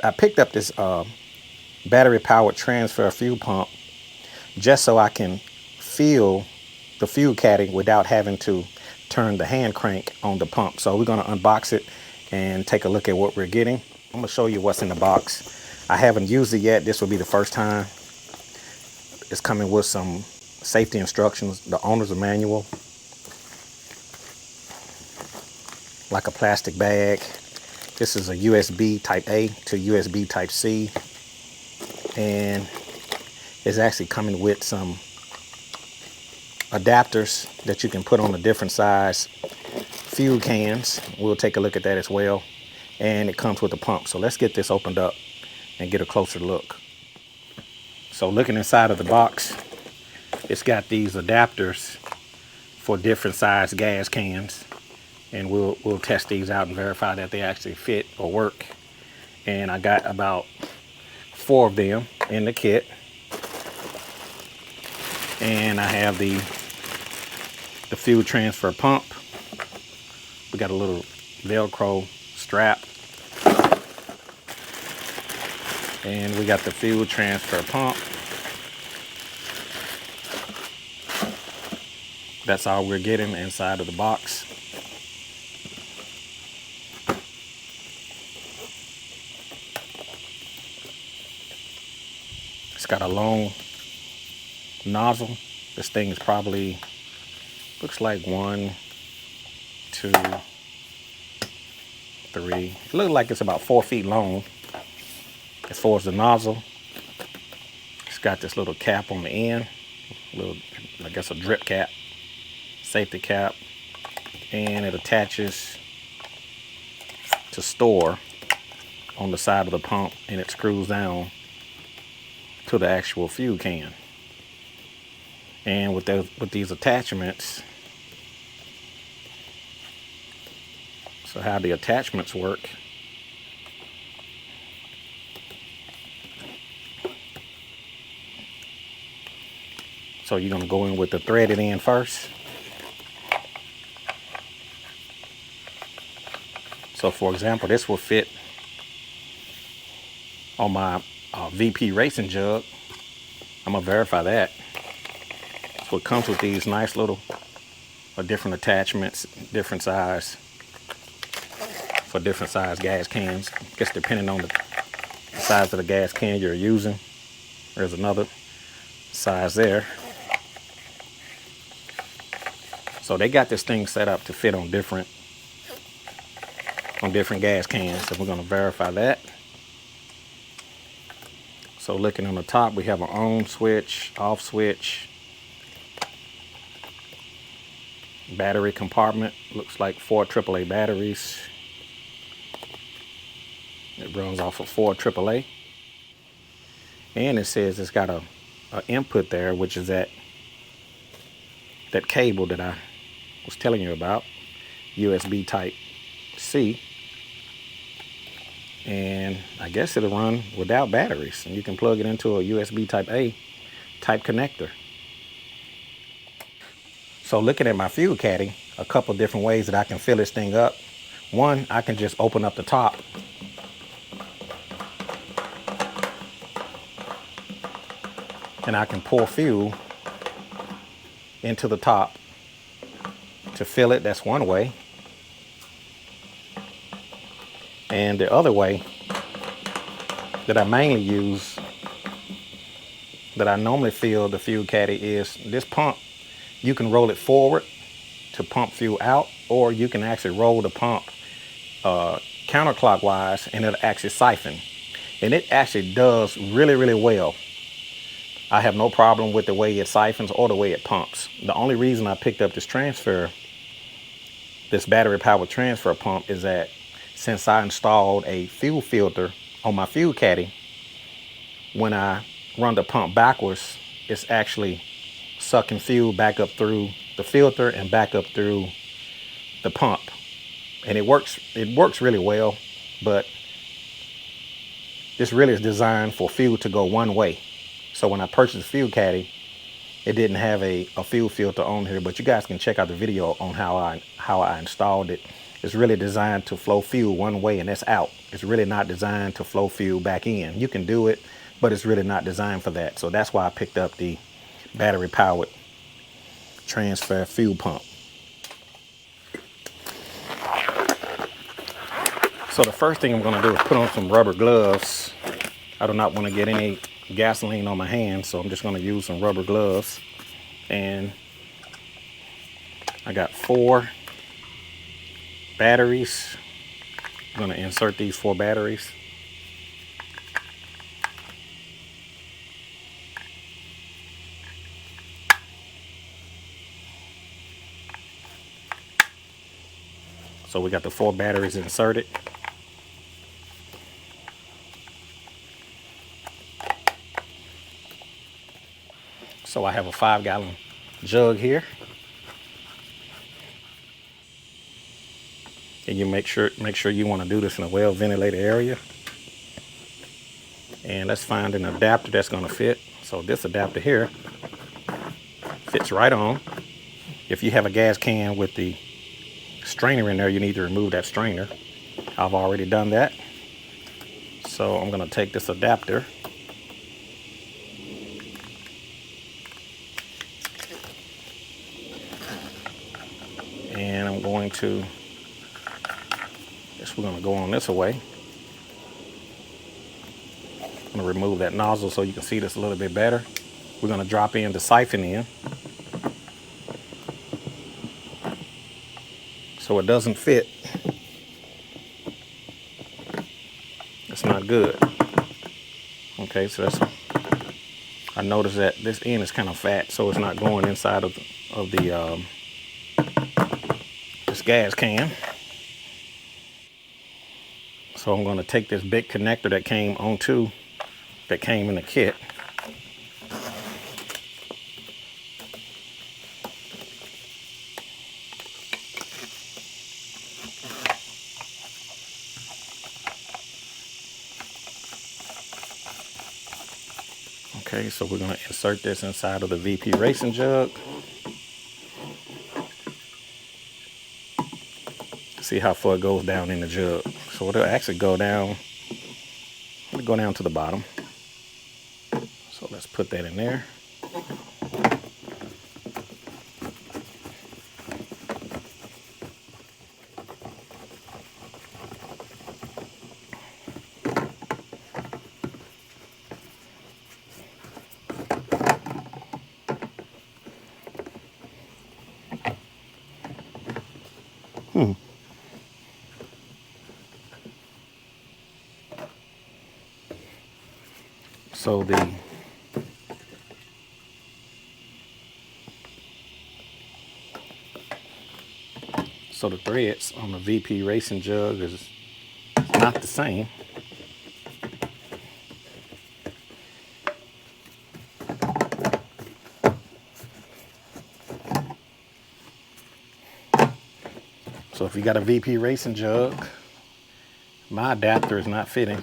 I picked up this battery powered transfer fuel pump just so I can feel the fuel caddy without having to turn the hand crank on the pump. So we're going to unbox it and take a look at what we're getting. I'm going to show you what's in the box. I haven't used it yet. This will be the first time. It's coming with some safety instructions, the owner's manual, like a plastic bag. This is a USB type A to USB type C, and it's actually coming with some adapters that you can put on the different size fuel cans. We'll take a look at that as well. And it comes with a pump. So let's get this opened up and get a closer look. So looking inside of the box, it's got these adapters for different size gas cans. And we'll test these out and verify that they actually fit or work. And I got about 4 of them in the kit. And I have the fuel transfer pump. We got a little Velcro strap. And we got the fuel transfer pump. That's all we're getting inside of the box. It's got a long nozzle. This thing is probably, looks like 1, 2, 3. It looks like it's about 4 feet long. As far as the nozzle, it's got this little cap on the end, little, I guess a drip cap, safety cap, and it attaches to store on the side of the pump, and it screws down to the actual fuel can. And with these attachments, so how the attachments work, so you're going to go in with the threaded end first. So for example, this will fit on my VP racing jug. I'm going to verify that. So it comes with these nice little different attachments, different size, for different size gas cans. I guess depending on the size of the gas can you're using. There's another size there. So they got this thing set up to fit on different gas cans. So we're going to verify that. So looking on the top, we have an on switch, off switch, battery compartment. Looks like 4 AAA batteries. It runs off of 4 AAA. And it says it's got a input there, which is that cable that I was telling you about, USB type C. And I guess it'll run without batteries, and you can plug it into a USB type A type connector. So looking at my fuel caddy, a couple different ways that I can fill this thing up. One, I can just open up the top and I can pour fuel into the top to fill it. That's one way. And the other way that I mainly use, that I normally fill the fuel caddy, is this pump. You can roll it forward to pump fuel out, or you can actually roll the pump counterclockwise and it'll actually siphon. And it actually does really, really well. I have no problem with the way it siphons or the way it pumps. The only reason I picked up this battery powered transfer pump is that since I installed a fuel filter on my fuel caddy, when I run the pump backwards, it's actually sucking fuel back up through the filter and back up through the pump. And it works really well, but this really is designed for fuel to go one way. So when I purchased the fuel caddy, it didn't have a fuel filter on here, but you guys can check out the video on how I installed it is really designed to flow fuel one way, and that's out. It's really not designed to flow fuel back in. You can do it, but it's really not designed for that. So that's why I picked up the battery powered transfer fuel pump. So the first thing I'm going to do is put on some rubber gloves. I do not want to get any gasoline on my hands, so I'm just going to use some rubber gloves. And I got 4 batteries. I'm going to insert these 4 batteries. So we got the 4 batteries inserted. So I have a 5-gallon jug here. And you make sure you want to do this in a well ventilated area. And let's find an adapter that's going to fit. So this adapter here fits right on. If you have a gas can with the strainer in there, you need to remove that strainer. I've already done that. So I'm going to take this adapter and I'm going to, we're going to go on this way. I'm going to remove that nozzle so you can see this a little bit better. We're going to drop in the siphon in so it doesn't fit. It's not good. Okay, so that's, I noticed that this end is kind of fat, so it's not going inside of the this gas can. So I'm going to take this big connector that came in the kit. Okay, so we're going to insert this inside of the VP racing jug. See how far it goes down in the jug. So it'll actually go down to the bottom. So let's put that in there. So the threads on the VP racing jug is not the same. So if you got a VP racing jug, my adapter is not fitting.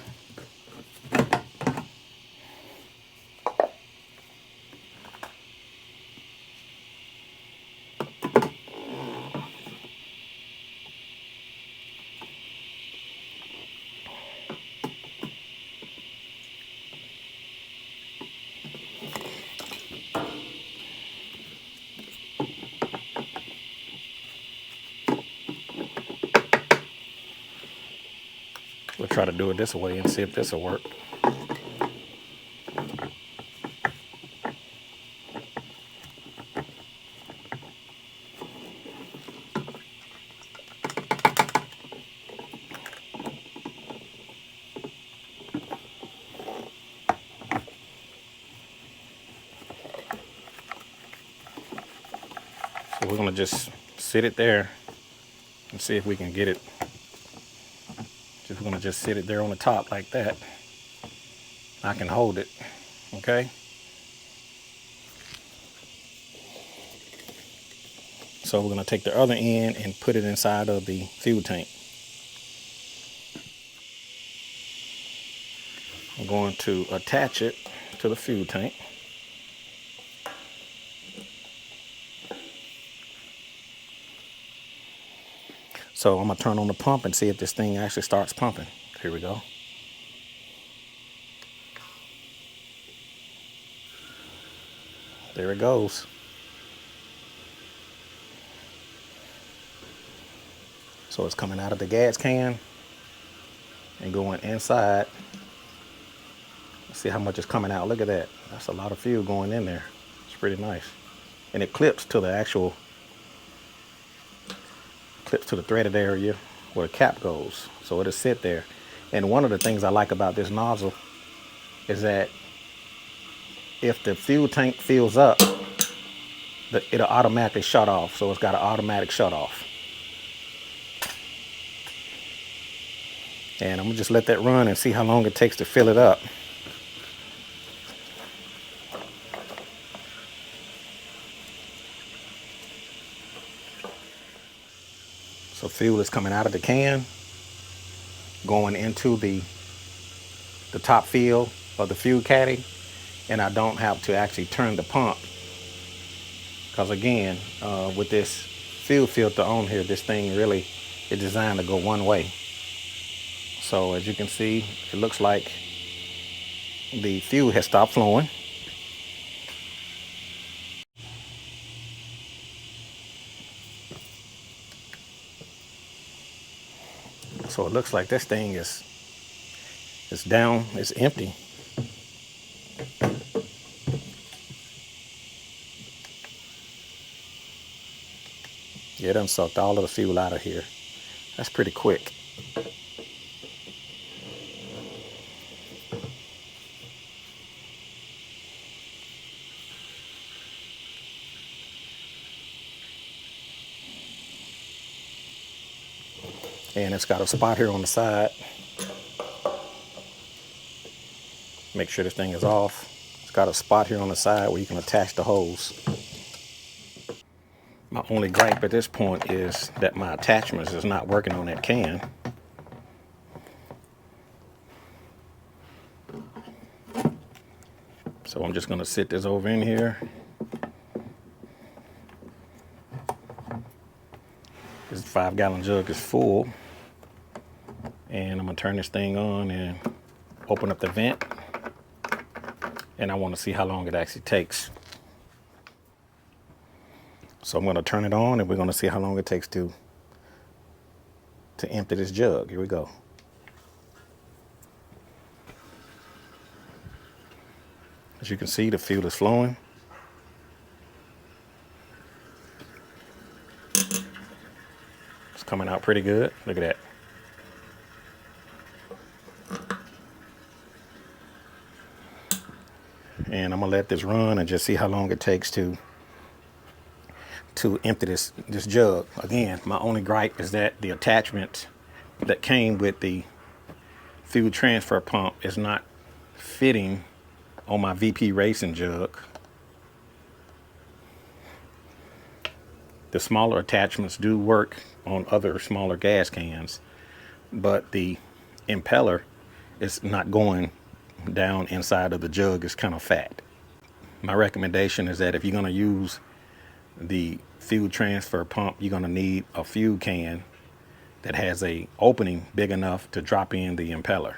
We'll try to do it this way and see if this will work. So we're going to just sit it there and see if we can get it. We're going to just sit it there on the top like that. I can hold it, okay? So we're going to take the other end and put it inside of the fuel tank. I'm going to attach it to the fuel tank. So I'm gonna turn on the pump and see if this thing actually starts pumping. Here we go. There it goes. So it's coming out of the gas can and going inside. Let's see how much is coming out. Look at that. That's a lot of fuel going in there. It's pretty nice. And it clips to the threaded area where the cap goes. So it'll sit there. And one of the things I like about this nozzle is that if the fuel tank fills up, it'll automatically shut off. So it's got an automatic shut off. And I'm gonna just let that run and see how long it takes to fill it up. So fuel is coming out of the can, going into the top fill of the fuel caddy, and I don't have to actually turn the pump. Because again, with this fuel filter on here, this thing really is designed to go one way. So as you can see, it looks like the fuel has stopped flowing. So it looks like this thing is down, it's empty. Yeah, it done sucked all of the fuel out of here. That's pretty quick. And it's got a spot here on the side. Make sure this thing is off. It's got a spot here on the side where you can attach the hose. My only gripe at this point is that my attachments is not working on that can. So I'm just gonna sit this over in here. This 5-gallon jug is full. And I'm gonna turn this thing on and open up the vent. And I wanna see how long it actually takes. So I'm gonna turn it on and we're gonna see how long it takes to empty this jug. Here we go. As you can see, the fuel is flowing. It's coming out pretty good. Look at that. And I'm gonna let this run and just see how long it takes to empty this jug. Again, my only gripe is that the attachment that came with the fuel transfer pump is not fitting on my VP racing jug. The smaller attachments do work on other smaller gas cans, but the impeller is not going down inside of the jug. It's kind of fat. My recommendation is that if you're going to use the fuel transfer pump, you're going to need a fuel can that has a opening big enough to drop in the impeller.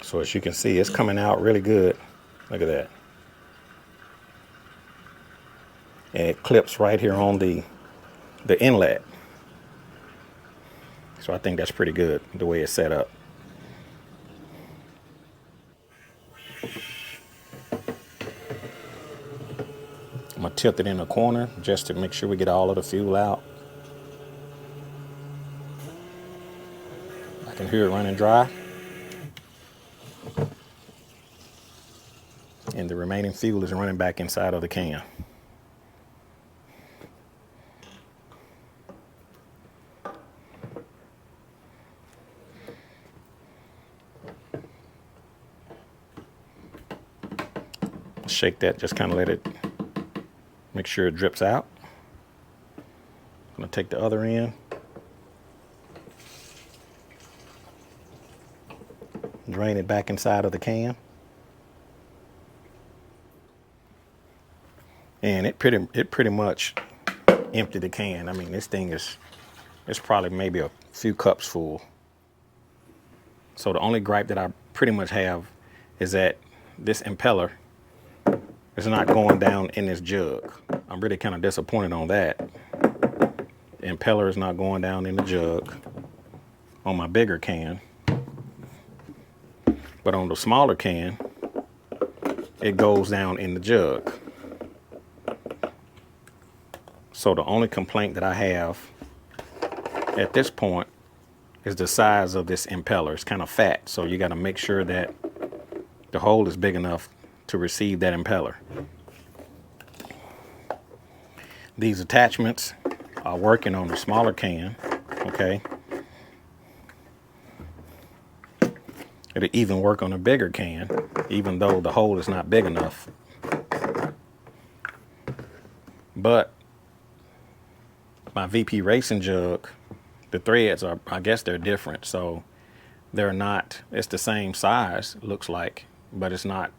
So as you can see, it's coming out really good. Look at that. And it clips right here on the inlet. So I think that's pretty good the way it's set up. I'm gonna tilt it in the corner just to make sure we get all of the fuel out. I can hear it running dry. And the remaining fuel is running back inside of the can. Shake that, just kind of let it, make sure it drips out. I'm gonna take the other end. Drain it back inside of the can. And it pretty much emptied the can. I mean, this thing it's probably maybe a few cups full. So the only gripe that I pretty much have is that this impeller is not going down in this jug. I'm really kind of disappointed on that. The impeller is not going down in the jug on my bigger can. But on the smaller can, it goes down in the jug. So the only complaint that I have at this point is the size of this impeller. It's kind of fat, so you got to make sure that the hole is big enough to receive that impeller. These attachments are working on the smaller can, okay? It'll even work on a bigger can, even though the hole is not big enough. But my VP racing jug, the threads are, I guess they're different. So they're not, it's the same size, looks like, but it's not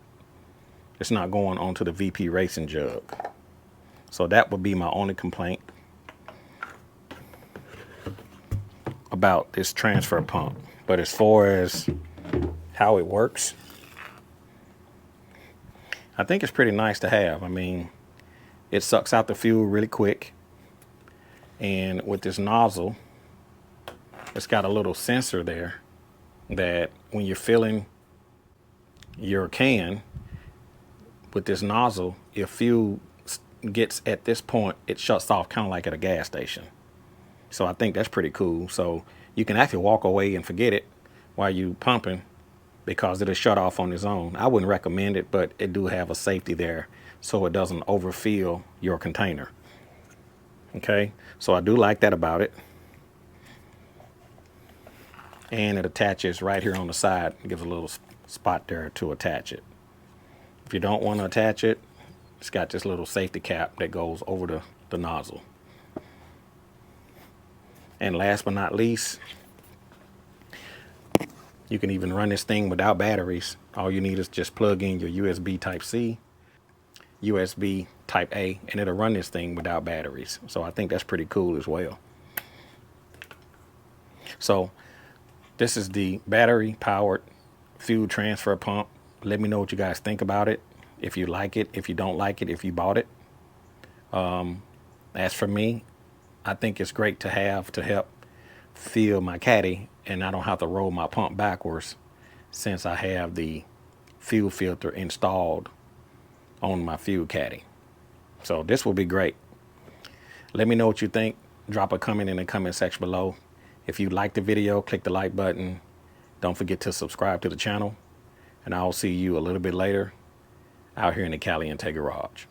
going onto the VP racing jug. So that would be my only complaint about this transfer pump. But as far as how it works, I think it's pretty nice to have. I mean, it sucks out the fuel really quick. And with this nozzle, it's got a little sensor there that when you're filling your can with this nozzle, if fuel gets at this point, it shuts off kind of like at a gas station. So I think that's pretty cool. So you can actually walk away and forget it while you pumping, because it'll shut off on its own. I wouldn't recommend it, but it do have a safety there so it doesn't overfill your container. Okay, so I do like that about it. And it attaches right here on the side. It gives a little spot there to attach it. If you don't want to attach it, it's got this little safety cap that goes over the nozzle. And last but not least, you can even run this thing without batteries. All you need is just plug in your USB Type-C, USB Type-A, and it'll run this thing without batteries. So I think that's pretty cool as well. So this is the battery powered fuel transfer pump. Let me know what you guys think about it. If you like it, if you don't like it, if you bought it. As for me, I think it's great to have to help fill my caddy, and I don't have to roll my pump backwards since I have the fuel filter installed on my fuel caddy. So this will be great. Let me know what you think. Drop a comment in the comment section below. If you like the video, click the like button. Don't forget to subscribe to the channel, and I'll see you a little bit later out here in the Caliente garage.